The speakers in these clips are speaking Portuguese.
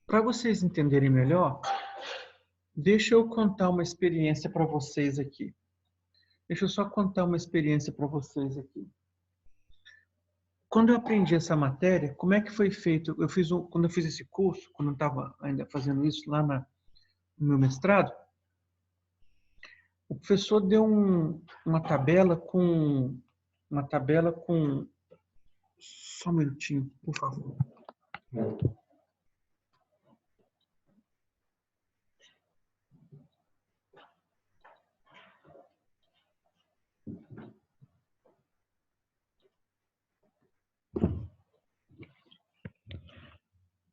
Para vocês entenderem melhor, deixa eu contar uma experiência para vocês aqui. Deixa eu só contar uma experiência para vocês aqui. Quando eu aprendi essa matéria, como é que foi feito? Quando eu fiz esse curso, quando eu estava ainda fazendo isso lá no meu mestrado, o professor deu uma tabela com... Só um minutinho, por favor.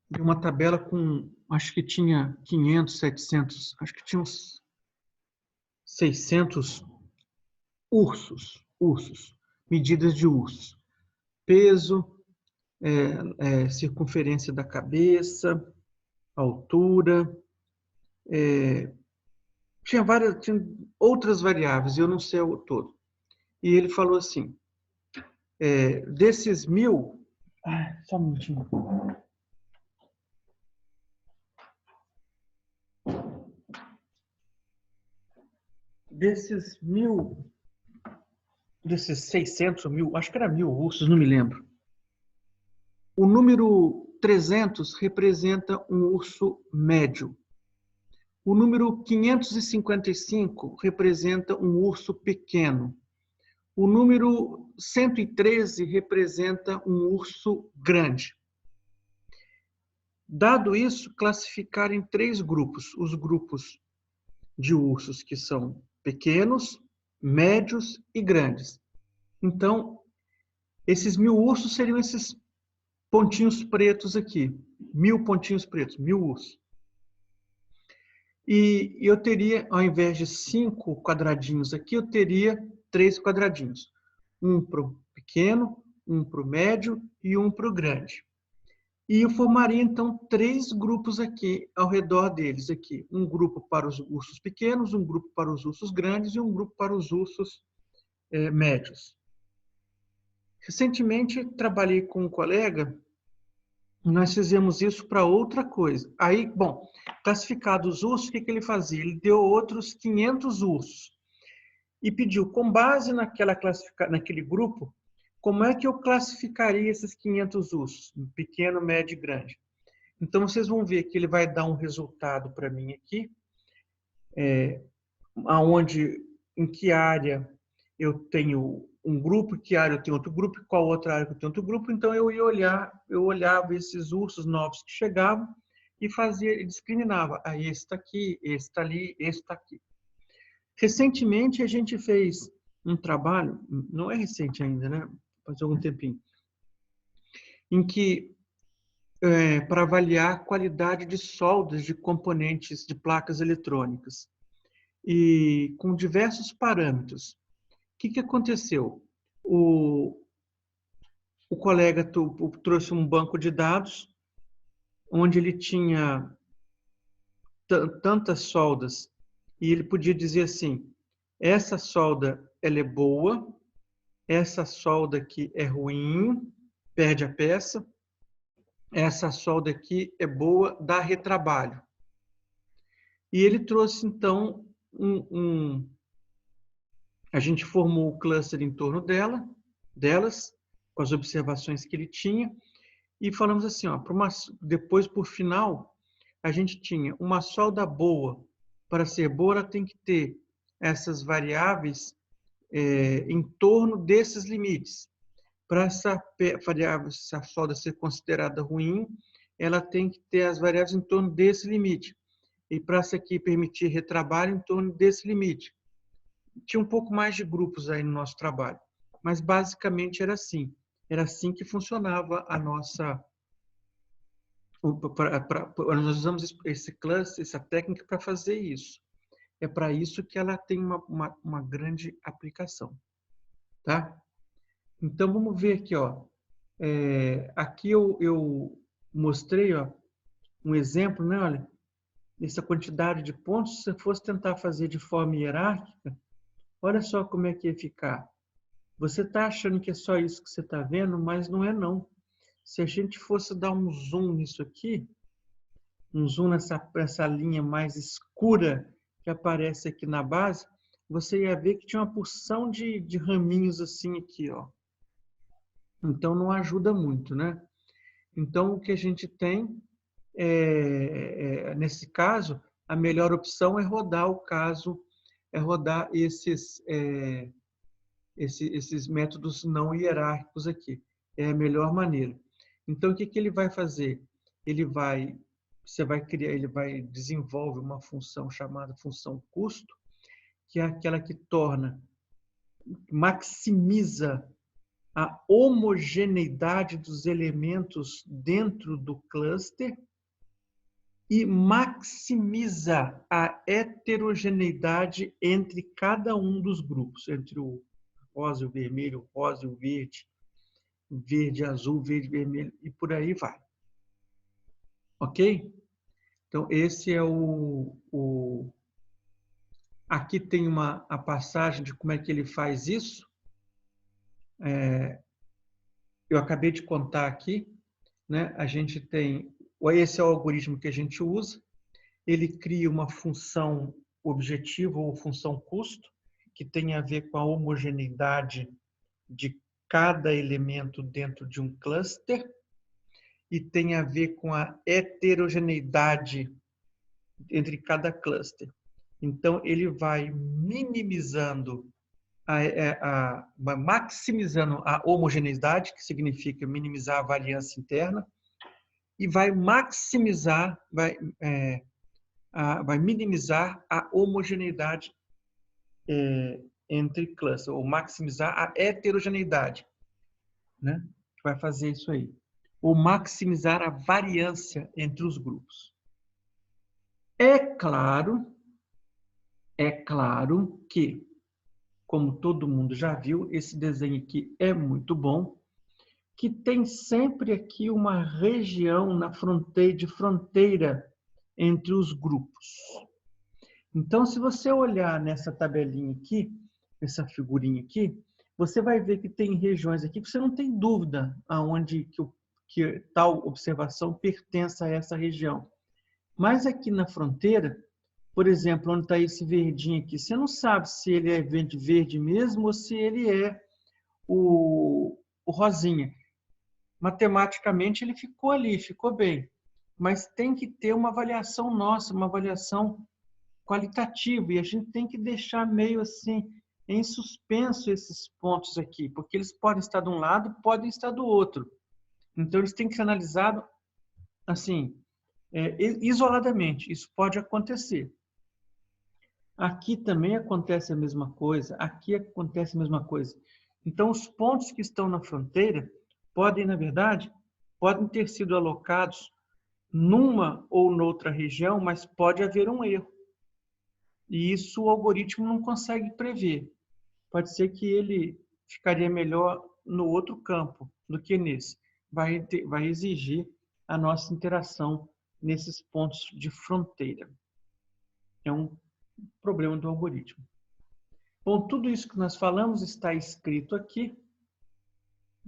Deu uma tabela com, acho que tinha 500, 700, acho que tinha uns 600 ursos, medidas de ursos. Peso, circunferência da cabeça, altura, tinha outras variáveis, eu não sei o todo. E ele falou assim, desses 1000... Só um minutinho. Desses 600 mil, acho que era 1000 ursos, não me lembro. O número 300 representa um urso médio. O número 555 representa um urso pequeno. O número 113 representa um urso grande. Dado isso, classificar em 3 grupos. Os grupos de ursos que são pequenos, médios e grandes. Então, esses 1000 ursos seriam esses pontinhos pretos aqui. 1000 pontinhos pretos, 1000 ursos. E eu teria, ao invés de 5 quadradinhos aqui, eu teria 3 quadradinhos. Um para o pequeno, um para o médio e um para o grande. E eu formaria, então, 3 grupos aqui, ao redor deles. Aqui. Um grupo para os ursos pequenos, um grupo para os ursos grandes e um grupo para os ursos médios. Recentemente, trabalhei com um colega, nós fizemos isso para outra coisa. Aí, bom, classificados os ursos, o que ele fazia? Ele deu outros 500 ursos e pediu, com base naquele grupo, como é que eu classificaria esses 500 ursos? Pequeno, médio e grande. Então, vocês vão ver que ele vai dar um resultado para mim aqui, em que área eu tenho um grupo, que área eu tenho outro grupo, qual outra área eu tenho outro grupo. Então, eu olhava esses ursos novos que chegavam e discriminava. Esse está aqui, esse está ali, esse está aqui. Recentemente, a gente fez um trabalho, não é recente ainda, né? Faz algum tempinho, em que, para avaliar a qualidade de soldas de componentes de placas eletrônicas, e com diversos parâmetros. O que aconteceu? O colega trouxe um banco de dados onde ele tinha tantas soldas e ele podia dizer assim, essa solda ela é boa, essa solda aqui é ruim, perde a peça, essa solda aqui é boa, dá retrabalho. E ele trouxe, então, a gente formou o cluster em torno delas, com as observações que ele tinha, e falamos assim, depois, por final, a gente tinha uma solda boa. Para ser boa, ela tem que ter essas variáveis em torno desses limites. Para essa solda ser considerada ruim, ela tem que ter as variáveis em torno desse limite. E para essa aqui permitir retrabalho, em torno desse limite. Tinha um pouco mais de grupos aí no nosso trabalho, mas basicamente era assim. Era assim que funcionava a nossa... Nós usamos esse cluster, essa técnica para fazer isso. É para isso que ela tem uma grande aplicação. Tá? Então, vamos ver aqui. Aqui eu mostrei um exemplo, né? Olha, essa quantidade de pontos, se você fosse tentar fazer de forma hierárquica, olha só como é que ia ficar. Você está achando que é só isso que você está vendo, mas não é não. Se a gente fosse dar um zoom nisso aqui, um zoom nessa linha mais escura que aparece aqui na base, você ia ver que tinha uma porção de raminhos assim aqui, ó. Então não ajuda muito, né? Então o que a gente tem, nesse caso, a melhor opção é rodar o caso, é rodar esses métodos não hierárquicos aqui. É a melhor maneira. Então, o que ele vai fazer? Você vai criar, ele vai desenvolver uma função chamada função custo, que é aquela que maximiza a homogeneidade dos elementos dentro do cluster e maximiza a heterogeneidade entre cada um dos grupos, entre o rosa e o vermelho, o rosa e o verde, verde, azul, verde, vermelho, e por aí vai. Ok? Então, esse é Aqui tem a passagem de como é que ele faz isso. Eu acabei de contar aqui, né? A gente tem... Esse é o algoritmo que a gente usa. Ele cria uma função objetivo ou função custo, que tem a ver com a homogeneidade de cada elemento dentro de um cluster e tem a ver com a heterogeneidade entre cada cluster. Então, ele vai minimizando, maximizando a homogeneidade, que significa minimizar a variância interna, e vai maximizar, vai minimizar a homogeneidade entre clusters, ou maximizar a heterogeneidade, né? Vai fazer isso aí. Ou maximizar a variância entre os grupos. É claro que, como todo mundo já viu, esse desenho aqui é muito bom, que tem sempre aqui uma região de fronteira entre os grupos. Então, se você olhar nessa tabelinha aqui, essa figurinha aqui, você vai ver que tem regiões aqui que você não tem dúvida aonde que tal observação pertence a essa região. Mas aqui na fronteira, por exemplo, onde está esse verdinho aqui, você não sabe se ele é verde mesmo ou se ele é o rosinha. Matematicamente ele ficou ali, ficou bem. Mas tem que ter uma avaliação nossa, uma avaliação qualitativo, e a gente tem que deixar meio assim em suspenso esses pontos aqui, porque eles podem estar de um lado, podem estar do outro. Então eles têm que ser analisados assim, isoladamente. Isso pode acontecer. Aqui também acontece a mesma coisa, aqui acontece a mesma coisa. Então os pontos que estão na fronteira podem, na verdade, podem ter sido alocados numa ou noutra região, mas pode haver um erro. E isso o algoritmo não consegue prever. Pode ser que ele ficaria melhor no outro campo do que nesse. Vai exigir a nossa interação nesses pontos de fronteira. É um problema do algoritmo. Bom, tudo isso que nós falamos está escrito aqui,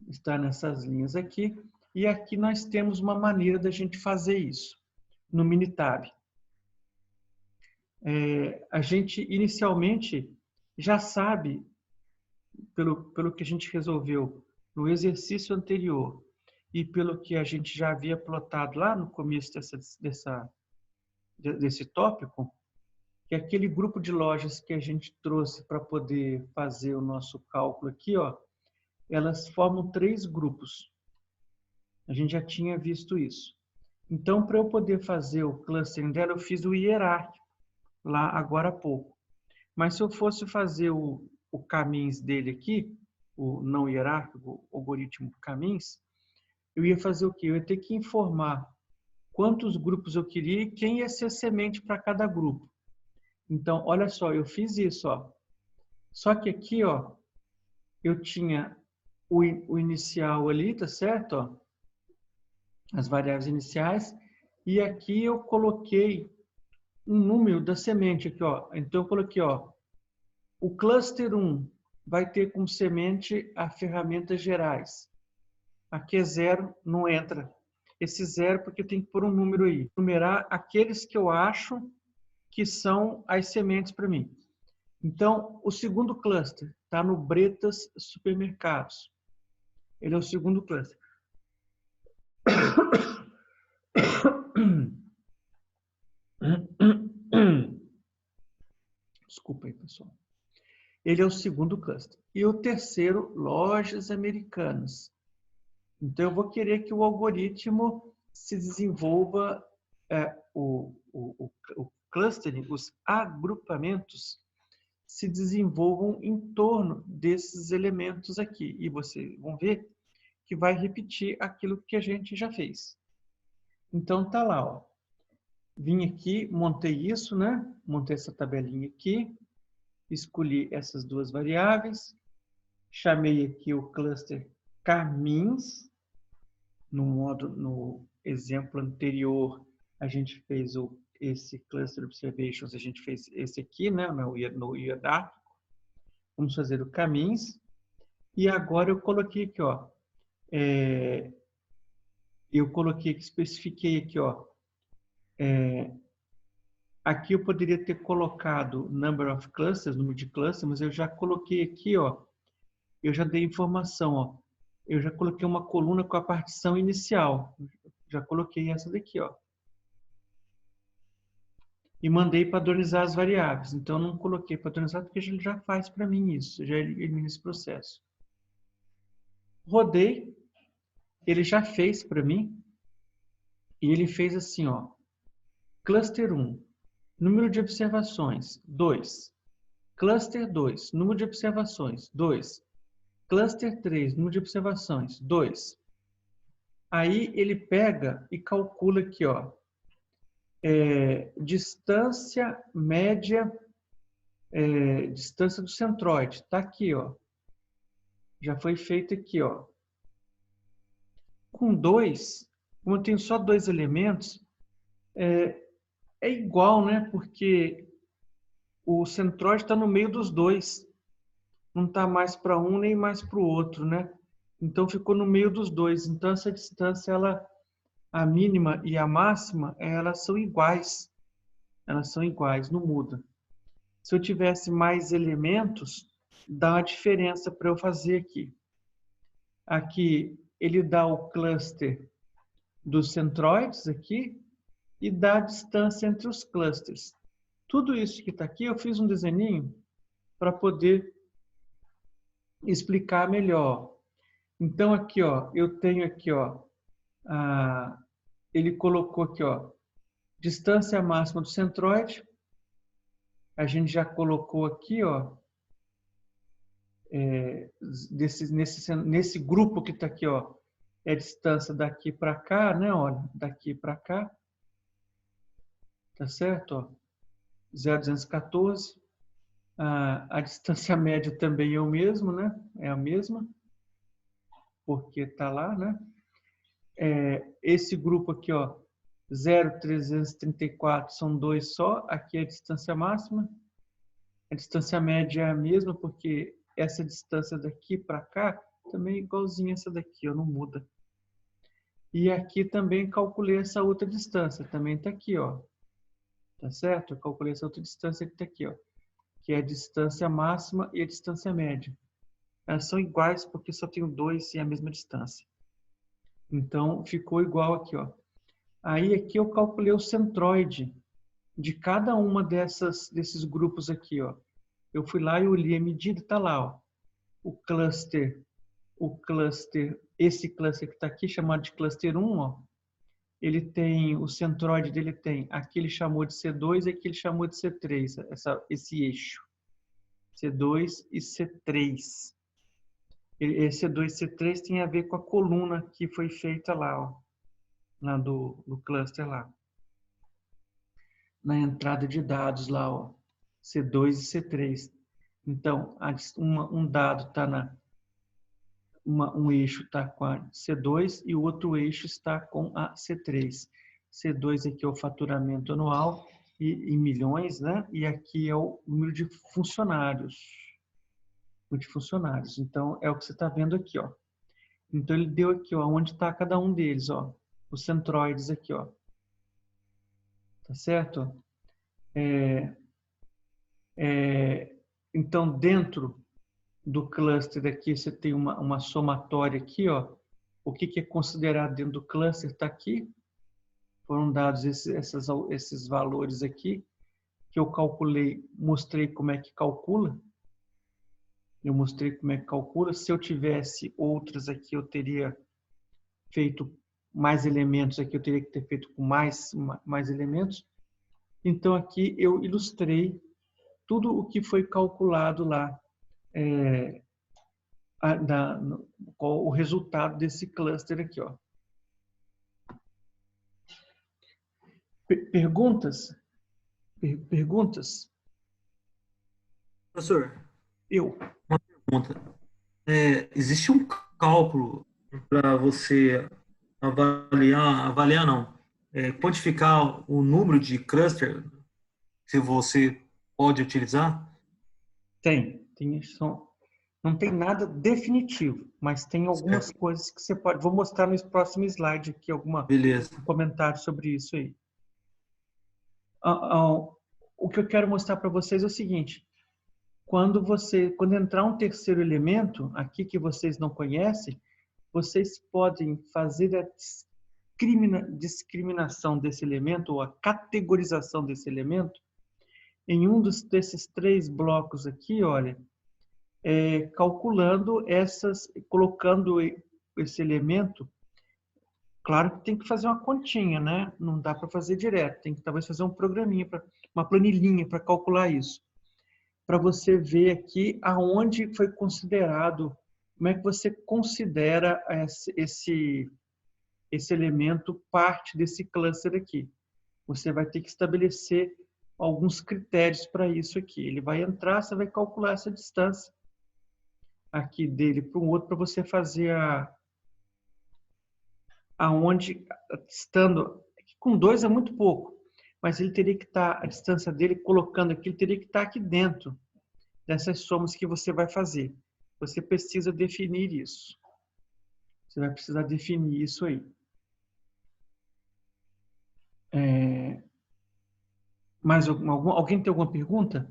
está nessas linhas aqui, e aqui nós temos uma maneira da gente fazer isso, no Minitab. A gente inicialmente já sabe, pelo que a gente resolveu no exercício anterior e pelo que a gente já havia plotado lá no começo desse tópico, que aquele grupo de lojas que a gente trouxe para poder fazer o nosso cálculo aqui, ó, elas formam 3 grupos. A gente já tinha visto isso. Então, para eu poder fazer o clustering dela, eu fiz o hierárquico lá agora há pouco. Mas se eu fosse fazer o caminhos dele aqui, o não hierárquico, o algoritmo caminhos, eu ia fazer o quê? Eu ia ter que informar quantos grupos eu queria e quem ia ser semente para cada grupo. Então, olha só, eu fiz isso, ó. Só que aqui, ó, eu tinha o inicial ali, tá certo? Ó, as variáveis iniciais. E aqui eu coloquei um número da semente aqui, ó. Então eu coloquei, ó, o cluster 1 vai ter como semente a ferramenta gerais. Aqui é 0, não entra. Esse 0 porque eu tenho que pôr um número aí. Numerar aqueles que eu acho que são as sementes para mim. Então, o segundo cluster está no Bretas Supermercados. Ele é o segundo cluster. Desculpa aí, pessoal. Ele é o segundo cluster. E o terceiro, lojas americanas. Então, eu vou querer que o algoritmo se desenvolva, o clustering, os agrupamentos, se desenvolvam em torno desses elementos aqui. E vocês vão ver que vai repetir aquilo que a gente já fez. Então, tá lá, ó. Vim aqui, montei isso, né? Montei essa tabelinha aqui, escolhi essas duas variáveis, chamei aqui o cluster caminhos. No exemplo anterior, a gente fez esse cluster observations, a gente fez esse aqui, né? No hierárquico. Vamos fazer o caminhos. E agora eu coloquei aqui, ó. Eu coloquei aqui, especifiquei aqui, ó. Aqui eu poderia ter colocado number of clusters, número de clusters, mas eu já coloquei aqui, ó. Eu já dei informação, ó. Eu já coloquei uma coluna com a partição inicial. Já coloquei essa daqui, ó. E mandei padronizar as variáveis. Então, eu não coloquei padronizar porque ele já faz para mim isso. Já elimina esse processo. Rodei. Ele já fez para mim. E ele fez assim, ó. Cluster 1. Número de observações, 2. Cluster 2. Número de observações, 2. Cluster 3. Número de observações, 2. Aí ele pega e calcula aqui, ó. Distância média, distância do centroide. Está aqui, ó. Já foi feito aqui, ó. Com 2, como eu tenho só 2 elementos, é igual, né? Porque o centroide está no meio dos dois. Não está mais para um nem mais para o outro, né? Então ficou no meio dos dois. Então essa distância, a mínima e a máxima, elas são iguais. Elas são iguais, não muda. Se eu tivesse mais elementos, dá uma diferença para eu fazer aqui. Aqui ele dá o cluster dos centroides aqui e dá a distância entre os clusters. Tudo isso que está aqui, eu fiz um desenhinho para poder explicar melhor. Então aqui, ó, eu tenho aqui, ó, ele colocou aqui, ó, distância máxima do centroide. A gente já colocou aqui, ó, nesse grupo que está aqui, ó, é a distância daqui para cá, né? Olha, daqui para cá. Tá certo? Ó, 0,214. A distância média também é o mesmo, né? É a mesma, porque está lá, né? Esse grupo aqui, ó, 0,334 são 2 só. Aqui é a distância máxima. A distância média é a mesma, porque essa distância daqui para cá também é igualzinha essa daqui, ó, não muda. E aqui também calculei essa outra distância, também está aqui, ó. Tá certo? Eu calculei essa outra distância que está aqui, ó, que é a distância máxima e a distância média. Elas são iguais porque só tenho 2 e a mesma distância. Então, ficou igual aqui, ó. Aí aqui eu calculei o centroide de cada uma desses grupos aqui, ó. Eu fui lá e olhei a medida, tá lá, ó. Esse cluster que está aqui, chamado de cluster 1, ó, ele tem, o centroide dele tem, aqui ele chamou de C2 e aqui ele chamou de C3, esse eixo. C2 e C3. C2 e C3 tem a ver com a coluna que foi feita lá, ó, lá do cluster lá. Na entrada de dados lá, ó, C2 e C3. Então, um dado está um eixo está com a C2 e o outro eixo está com a C3. C2 aqui é o faturamento anual em milhões, né? E aqui é o número de funcionários. multifuncionários. Então, é o que você está vendo aqui, ó. Então, ele deu aqui, ó, onde está cada um deles, ó. Os centroides aqui, ó. Tá certo? Então, dentro do cluster aqui, você tem uma somatória aqui, ó. O que é considerado dentro do cluster está aqui. Foram dados esses valores aqui, que eu calculei, mostrei como é que calcula. Eu mostrei como é que calcula. Se eu tivesse outras aqui, eu teria feito mais elementos aqui, eu teria que ter feito com mais elementos. Então, aqui eu ilustrei tudo o que foi calculado lá, o resultado desse cluster aqui, ó. Perguntas? Perguntas? Professor, Eu. uma pergunta. Existe um cálculo para você avaliar não, quantificar o número de cluster que você pode utilizar? Tem. Não tem nada definitivo, mas tem algumas Certo. coisas que você pode... Vou mostrar no próximo slide aqui algum Beleza. comentário sobre isso aí. O que eu quero mostrar para vocês é o seguinte. Quando entrar um terceiro elemento aqui que vocês não conhecem, vocês podem fazer a discriminação desse elemento ou a categorização desse elemento em desses 3 blocos aqui, olha, calculando colocando esse elemento. Claro que tem que fazer uma continha, né? Não dá para fazer direto, tem que talvez fazer um programinha, uma planilhinha para calcular isso. Para você ver aqui aonde foi considerado, como é que você considera esse elemento parte desse cluster aqui. Você vai ter que estabelecer alguns critérios para isso aqui. Ele vai entrar, você vai calcular essa distância aqui dele para um outro, para você fazer aonde, estando... Com 2 é muito pouco, mas ele teria que estar, a distância dele, colocando aqui, ele teria que estar aqui dentro dessas somas que você vai fazer. Você precisa definir isso. Você vai precisar definir isso aí. Alguém tem alguma pergunta?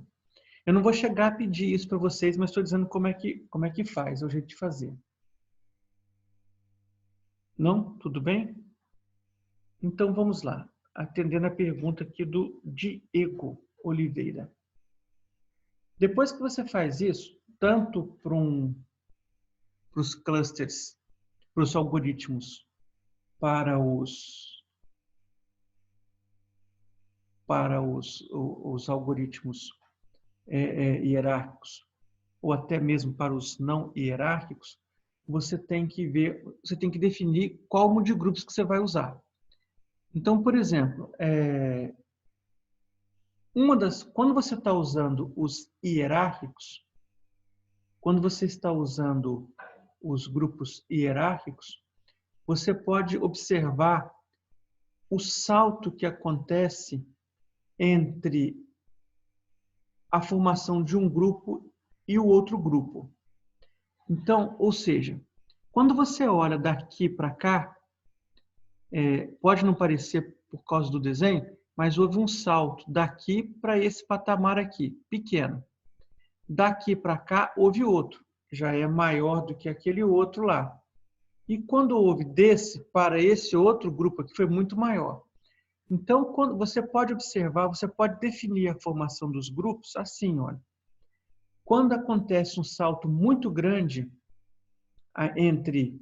Eu não vou chegar a pedir isso para vocês, mas estou dizendo como é que faz, é o jeito de fazer. Não? Tudo bem? Então vamos lá. Atendendo a pergunta aqui do Diego Oliveira. Depois que você faz isso, tanto para os clusters, para os algoritmos, para os algoritmos hierárquicos, ou até mesmo para os não hierárquicos, você tem que definir qual de grupos que você vai usar. Então, por exemplo, quando você está usando os hierárquicos, quando você está usando os grupos hierárquicos, você pode observar o salto que acontece entre a formação de um grupo e o outro grupo. Então, ou seja, quando você olha daqui para cá, pode não parecer por causa do desenho, mas houve um salto daqui para esse patamar aqui, pequeno. Daqui para cá, houve outro, já é maior do que aquele outro lá. E quando houve desse para esse outro grupo aqui, foi muito maior. Então, quando você pode observar, você pode definir a formação dos grupos assim, olha. Quando acontece um salto muito grande entre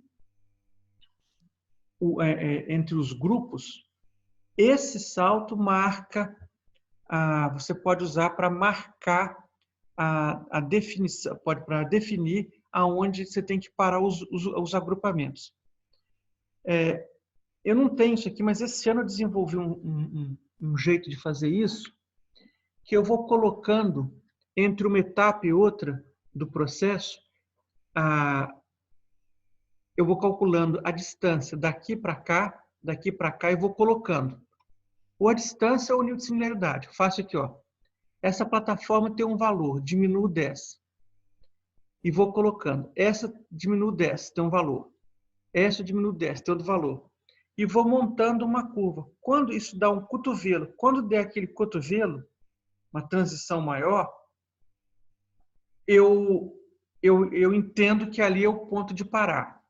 os grupos, esse salto marca, você pode usar para marcar a definição, para definir aonde você tem que parar os agrupamentos. Eu não tenho isso aqui, mas esse ano eu desenvolvi um jeito de fazer isso, que eu vou colocando entre uma etapa e outra do processo, eu vou calculando a distância daqui para cá, e vou colocando. Ou a distância ou o nível de similaridade. Eu faço aqui, ó. Essa plataforma tem um valor, diminuo 10. e vou colocando. Essa diminuo dessa, tem um valor. Essa diminuo dessa, tem outro valor. E vou montando uma curva. Quando isso dá um cotovelo, quando der aquele cotovelo, uma transição maior, eu entendo que ali é o ponto de parar.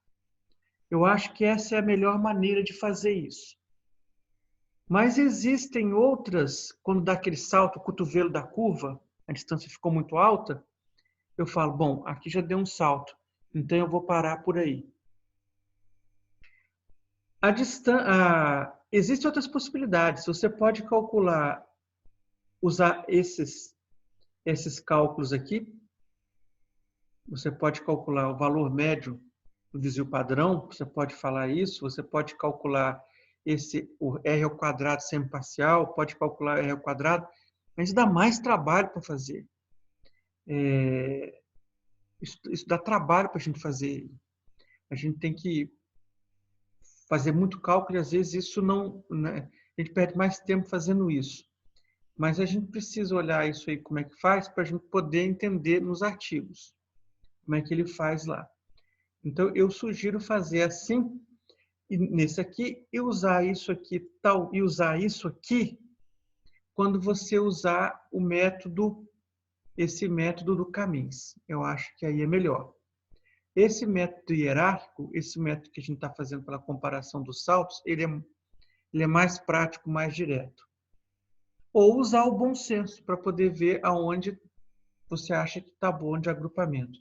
Eu acho que essa é a melhor maneira de fazer isso. Mas existem outras, quando dá aquele salto, o cotovelo da curva, a distância ficou muito alta, eu falo, bom, aqui já deu um salto, então eu vou parar por aí. Existem outras possibilidades. Você pode calcular, usar esses cálculos aqui. Você pode calcular o valor médio do desvio padrão, você pode falar isso, você pode calcular o R ao quadrado semiparcial, pode calcular R ao quadrado, mas dá mais trabalho para fazer. Isso dá trabalho para a gente fazer. A gente tem que fazer muito cálculo e às vezes isso não, né? A gente perde mais tempo fazendo isso. Mas a gente precisa olhar isso aí, como é que faz, para a gente poder entender nos artigos, como é que ele faz lá. Então, eu sugiro fazer assim, nesse aqui, e usar isso aqui tal, e usar isso aqui, quando você usar o método, esse método do Camis. Eu acho que aí é melhor. Esse método hierárquico, esse método que a gente está fazendo pela comparação dos saltos, ele é mais prático, mais direto. Ou usar o bom senso para poder ver aonde você acha que está bom de agrupamento.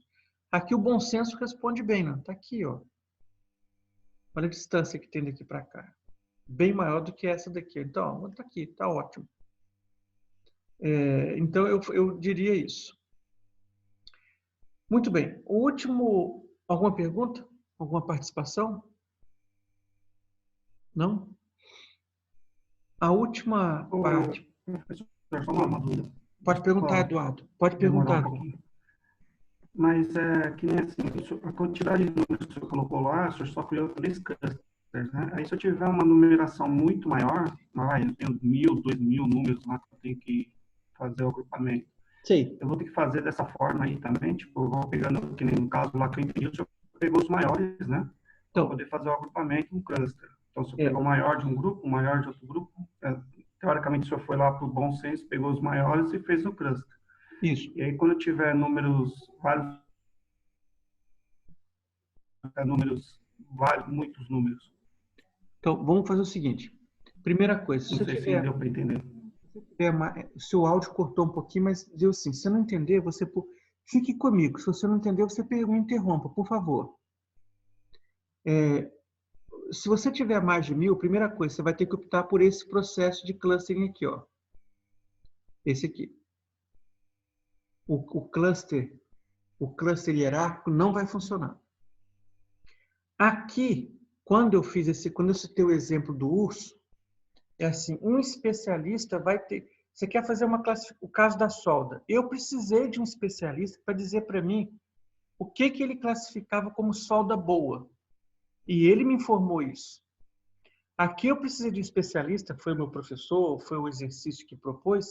Aqui o bom senso responde bem, não? Está aqui, ó. Olha a distância que tem daqui para cá. Bem maior do que essa daqui. Então, está aqui, está ótimo. Então, eu diria isso. Muito bem. O último, alguma pergunta? Alguma participação? Não? A última parte. Só uma dúvida. Pode perguntar, Eduardo. Pode perguntar, Eduardo. Mas que nem assim, a quantidade de números que você colocou lá, você só criou 3 clusters, né? Aí se eu tiver uma numeração muito maior, eu tenho 1.000, 2.000 números lá que eu tenho que fazer o agrupamento. Sim. Eu vou ter que fazer dessa forma aí também, tipo, eu vou pegando, que nem no caso lá que eu entendi, o senhor pegou os maiores, né? Para poder fazer o agrupamento no cluster. Então, se eu pegou o maior de um grupo, o maior de outro grupo, teoricamente o senhor foi lá para o bom senso, pegou os maiores e fez no cluster. Isso. E aí, quando eu tiver muitos números. Então, vamos fazer o seguinte. Primeira coisa, se deu para entender. O seu áudio cortou um pouquinho, mas deu assim. Se você não entender, fique comigo. Se você não entender, você me interrompa, por favor. Se você tiver mais de 1.000, primeira coisa, você vai ter que optar por esse processo de clustering aqui, ó. Esse aqui. O cluster hierárquico não vai funcionar. Aqui, quando eu citei o exemplo do urso, é assim, um especialista vai ter... Você quer fazer o caso da solda. Eu precisei de um especialista para dizer para mim o que ele classificava como solda boa. E ele me informou isso. Aqui eu precisei de um especialista, foi o meu professor, foi o exercício que propôs,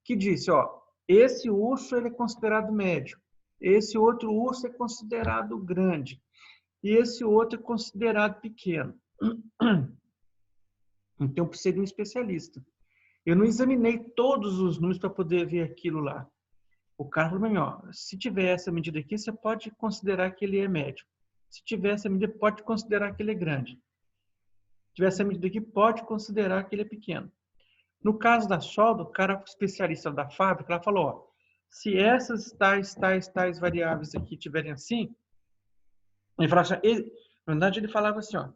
que disse, ó, esse urso ele é considerado médio, esse outro urso é considerado grande, e esse outro é considerado pequeno. Então, eu precisei de um especialista. Eu não examinei todos os números para poder ver aquilo lá. O cara falou, ó, se tiver essa medida aqui, você pode considerar que ele é médio. Se tiver essa medida, pode considerar que ele é grande. Se tiver essa medida aqui, pode considerar que ele é pequeno. No caso da solda, o cara especialista da fábrica, ela falou, ó, se essas tais variáveis aqui tiverem assim, ele falava assim, na verdade ele falava assim, ó,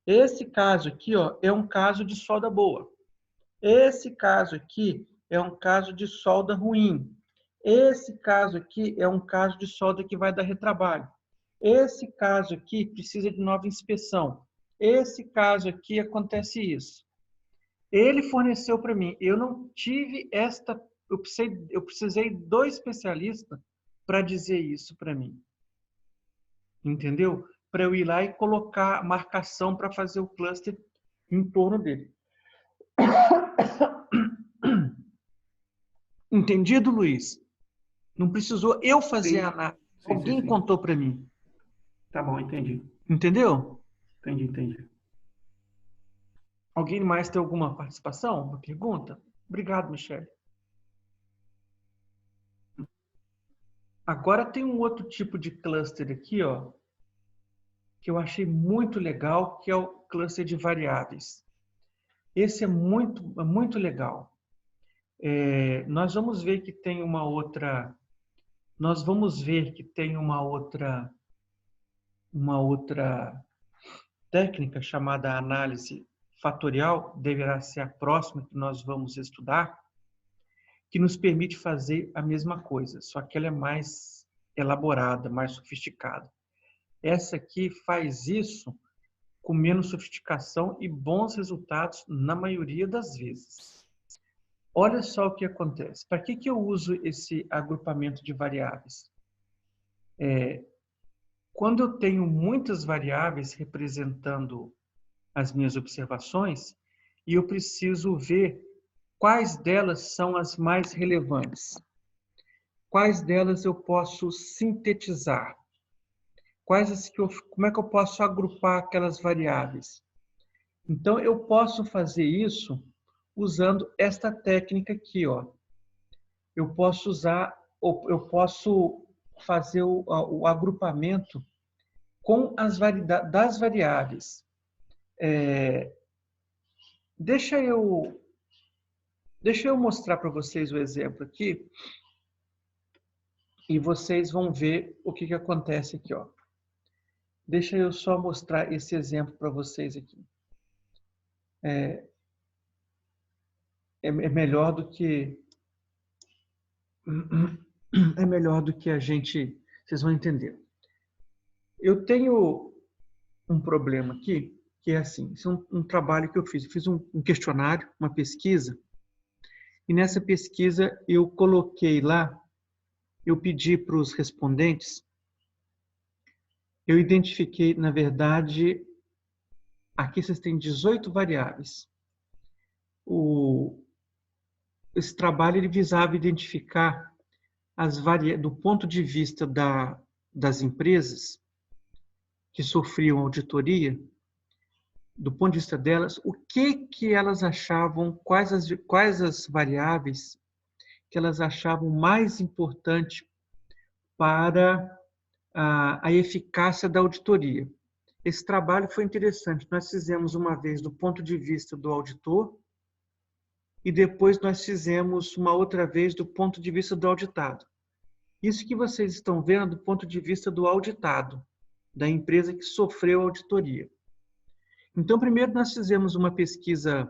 esse caso aqui, ó, é um caso de solda boa. Esse caso aqui é um caso de solda ruim. Esse caso aqui é um caso de solda que vai dar retrabalho. Esse caso aqui precisa de nova inspeção. Esse caso aqui acontece isso. Ele forneceu para mim. Eu não tive eu precisei do especialista para dizer isso para mim. Entendeu? Para eu ir lá e colocar marcação para fazer o cluster em torno dele. Entendido, Luiz? Não precisou eu fazer a análise. Alguém contou para mim. Tá bom, entendi. Entendeu? Entendi. Alguém mais tem alguma participação? Uma pergunta? Obrigado, Michele. Agora tem um outro tipo de cluster aqui, ó, que eu achei muito legal, que é o cluster de variáveis. Esse é muito legal. Nós vamos ver que tem uma outra técnica chamada análise fatorial, deverá ser a próxima que nós vamos estudar, que nos permite fazer a mesma coisa, só que ela é mais elaborada, mais sofisticada. Essa aqui faz isso com menos sofisticação e bons resultados na maioria das vezes. Olha só o que acontece. Para que eu uso esse agrupamento de variáveis? Quando eu tenho muitas variáveis representando as minhas observações, e eu preciso ver quais delas são as mais relevantes. Quais delas eu posso sintetizar? Como é que eu posso agrupar aquelas variáveis? Então, eu posso fazer isso usando esta técnica aqui, ó. Eu posso fazer o agrupamento com das variáveis. Deixa eu mostrar para vocês o exemplo aqui e vocês vão ver o que acontece aqui, ó. Deixa eu só mostrar esse exemplo para vocês aqui. É melhor do que a gente... Vocês vão entender. Eu tenho um problema aqui, que é assim, isso é um trabalho que eu fiz. Eu fiz um questionário, uma pesquisa, e nessa pesquisa eu coloquei lá, eu pedi para os respondentes, eu identifiquei, na verdade, aqui vocês têm 18 variáveis. Esse trabalho ele visava identificar do ponto de vista das empresas que sofriam auditoria, do ponto de vista delas, o que elas achavam, quais as variáveis que elas achavam mais importante para a eficácia da auditoria. Esse trabalho foi interessante. Nós fizemos uma vez do ponto de vista do auditor e depois nós fizemos uma outra vez do ponto de vista do auditado. Isso que vocês estão vendo do ponto de vista do auditado, da empresa que sofreu auditoria. Então, primeiro nós fizemos uma pesquisa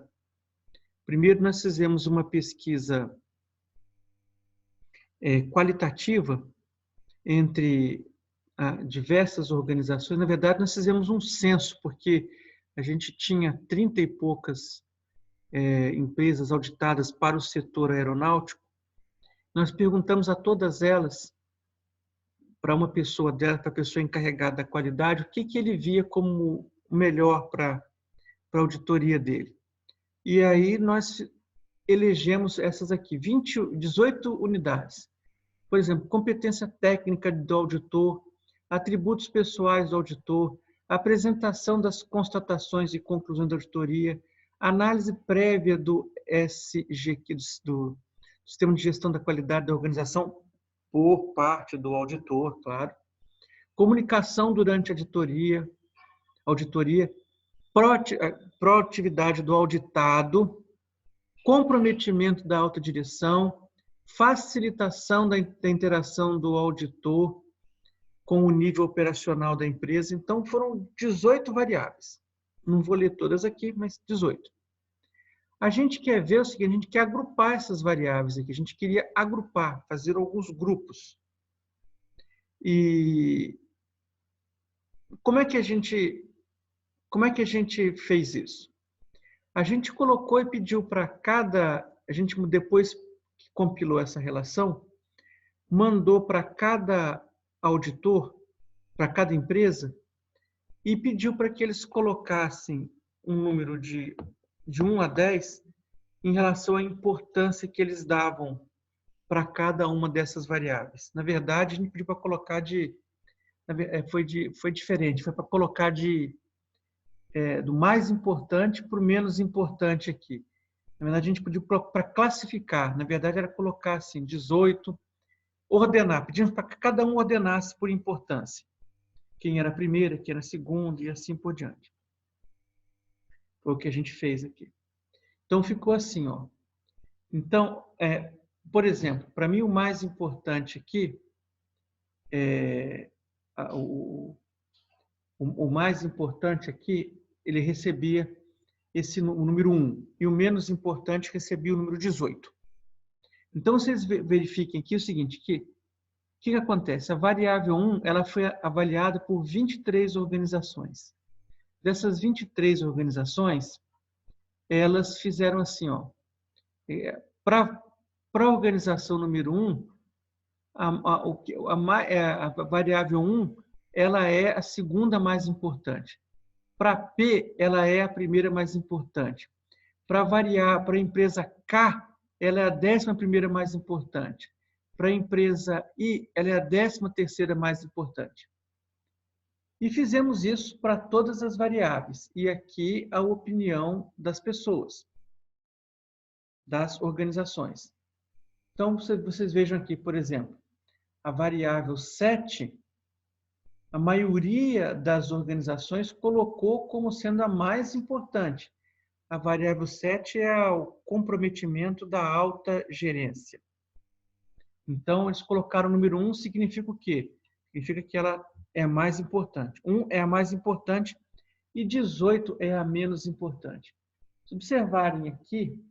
qualitativa entre diversas organizações. Na verdade, nós fizemos um censo, porque a gente tinha 30 e poucas empresas auditadas para o setor aeronáutico. Nós perguntamos a todas elas, para uma pessoa dela, para a pessoa encarregada da qualidade, o que ele via como melhor para a auditoria dele. E aí nós elegemos essas aqui, 18 unidades. Por exemplo, competência técnica do auditor, atributos pessoais do auditor, apresentação das constatações e conclusões da auditoria, análise prévia do SG, do Sistema de Gestão da Qualidade da Organização, por parte do auditor, claro, comunicação durante a auditoria, proatividade do auditado, comprometimento da alta direção, facilitação da interação do auditor com o nível operacional da empresa. Então, foram 18 variáveis. Não vou ler todas aqui, mas 18. A gente quer ver o seguinte, a gente quer agrupar essas variáveis aqui. A gente queria agrupar, fazer alguns grupos. E como é que a gente fez isso? A gente colocou e pediu para a gente depois que compilou essa relação, mandou para cada auditor, para cada empresa, e pediu para que eles colocassem um número de 1 a 10 em relação à importância que eles davam para cada uma dessas variáveis. Na verdade, a gente pediu para colocar foi diferente, foi para colocar do mais importante para o menos importante aqui. Na verdade, a gente pediu para classificar. Na verdade, era colocar assim, 18, ordenar. Pedimos para que cada um ordenasse por importância. Quem era a primeira, quem era a segunda e assim por diante. Foi o que a gente fez aqui. Então, ficou assim, ó. Então, por exemplo, para mim o mais importante aqui, o mais importante aqui, ele recebia o número 1, e o menos importante recebia o número 18. Então, vocês verifiquem aqui o seguinte, o que acontece? A variável 1, ela foi avaliada por 23 organizações. Dessas 23 organizações, elas fizeram assim, ó, para a organização número 1, a variável 1, ela é a segunda mais importante. Para P, ela é a primeira mais importante. Para a empresa K, ela é a 11ª mais importante. Para a empresa I, ela é a 13ª mais importante. E fizemos isso para todas as variáveis. E aqui a opinião das pessoas, das organizações. Então, vocês vejam aqui, por exemplo, a variável 7, a maioria das organizações colocou como sendo a mais importante. A variável 7 é o comprometimento da alta gerência. Então, eles colocaram o número 1, significa o quê? Significa que ela é a mais importante. 1 é a mais importante e 18 é a menos importante. Se observarem aqui,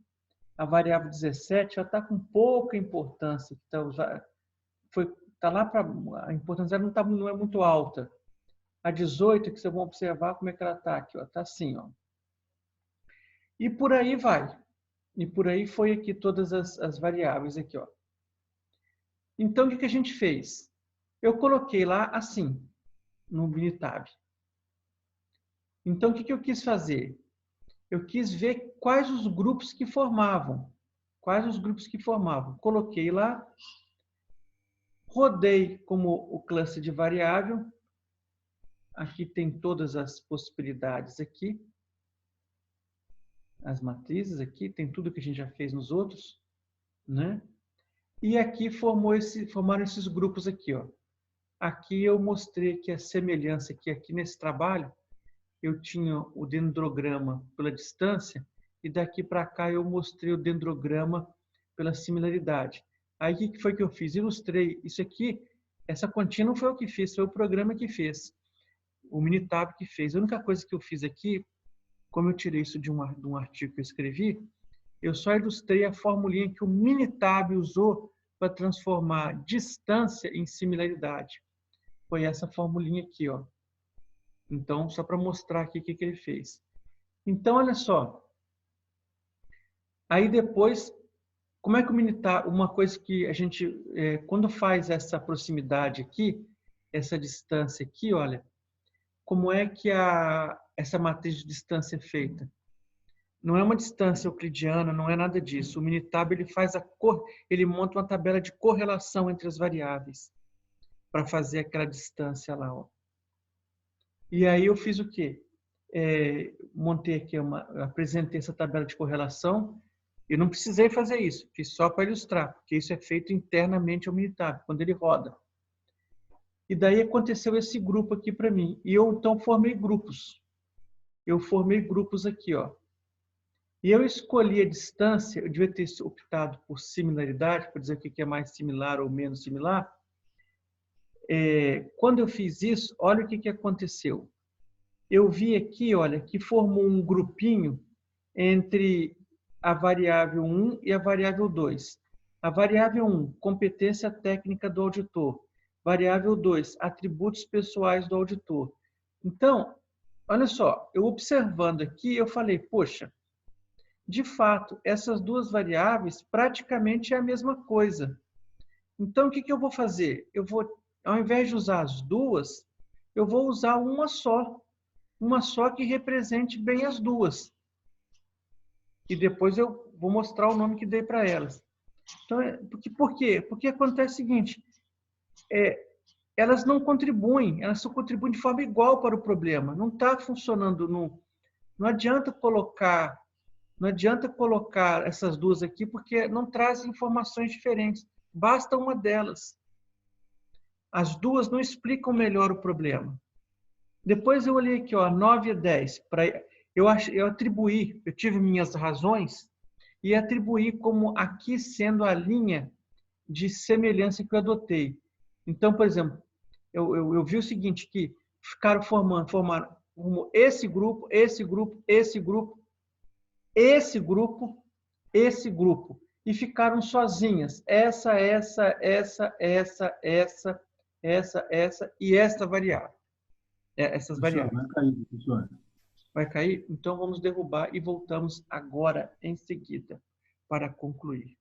a variável 17 está com pouca importância. Tá lá a importância dela não é muito alta. A 18, que vocês vão observar como é que ela está aqui. Está assim. Ó. E por aí vai. E por aí foi aqui todas as variáveis. Aqui, ó. Então, o que a gente fez? Eu coloquei lá assim, no Minitab. Então, o que eu quis fazer? Eu quis ver quais os grupos que formavam. Quais os grupos que formavam. Coloquei lá, rodei como o cluster de variável. Aqui tem todas as possibilidades aqui. As matrizes aqui, tem tudo que a gente já fez nos outros. Né? E aqui formaram esses grupos aqui. Ó. Aqui eu mostrei que a semelhança que aqui nesse trabalho, eu tinha o dendrograma pela distância e daqui para cá eu mostrei o dendrograma pela similaridade. Aí o que foi que eu fiz? Ilustrei isso aqui, essa continha não foi eu que fiz, foi o programa que fez. O Minitab que fez. A única coisa que eu fiz aqui, como eu tirei isso de um artigo que eu escrevi, eu só ilustrei a formulinha que o Minitab usou para transformar distância em similaridade. Foi essa formulinha aqui, ó. Então, só para mostrar aqui o que ele fez. Então, olha só. Aí depois, como é que o Minitab, uma coisa que a gente, quando faz essa proximidade aqui, essa distância aqui, olha, como é que essa matriz de distância é feita? Não é uma distância euclidiana, não é nada disso. O Minitab ele monta uma tabela de correlação entre as variáveis para fazer aquela distância lá. Ó. E aí eu fiz o quê? Montei aqui, apresentei essa tabela de correlação. Eu não precisei fazer isso, fiz só para ilustrar, porque isso é feito internamente ao Minitab, quando ele roda. E daí aconteceu esse grupo aqui para mim. E eu, então, formei grupos. Eu formei grupos aqui, ó. E eu escolhi a distância, eu devia ter optado por similaridade, para dizer o que é mais similar ou menos similar. Quando eu fiz isso, olha o que aconteceu. Eu vi aqui, olha, que formou um grupinho entre a variável 1 e a variável 2. A variável 1, competência técnica do auditor. Variável 2, atributos pessoais do auditor. Então, olha só, eu observando aqui, eu falei, poxa, de fato, essas duas variáveis praticamente é a mesma coisa. Então, o que eu vou fazer? Eu vou, ao invés de usar as duas, eu vou usar uma só que represente bem as duas. E depois eu vou mostrar o nome que dei para elas. Então, por quê? Porque acontece o seguinte, elas não contribuem, elas só contribuem de forma igual para o problema. Não está funcionando, não adianta colocar essas duas aqui, porque não trazem informações diferentes. Basta uma delas. As duas não explicam melhor o problema. Depois eu olhei aqui, ó, 9 e 10. Eu tive minhas razões e atribuí como aqui sendo a linha de semelhança que eu adotei. Então, por exemplo, eu vi o seguinte, que formaram esse grupo, esse grupo, esse grupo, esse grupo, esse grupo. E ficaram sozinhas. Essa e essa variável. Essas variáveis. Vai cair, professor. Vai cair? Então vamos derrubar e voltamos agora em seguida para concluir.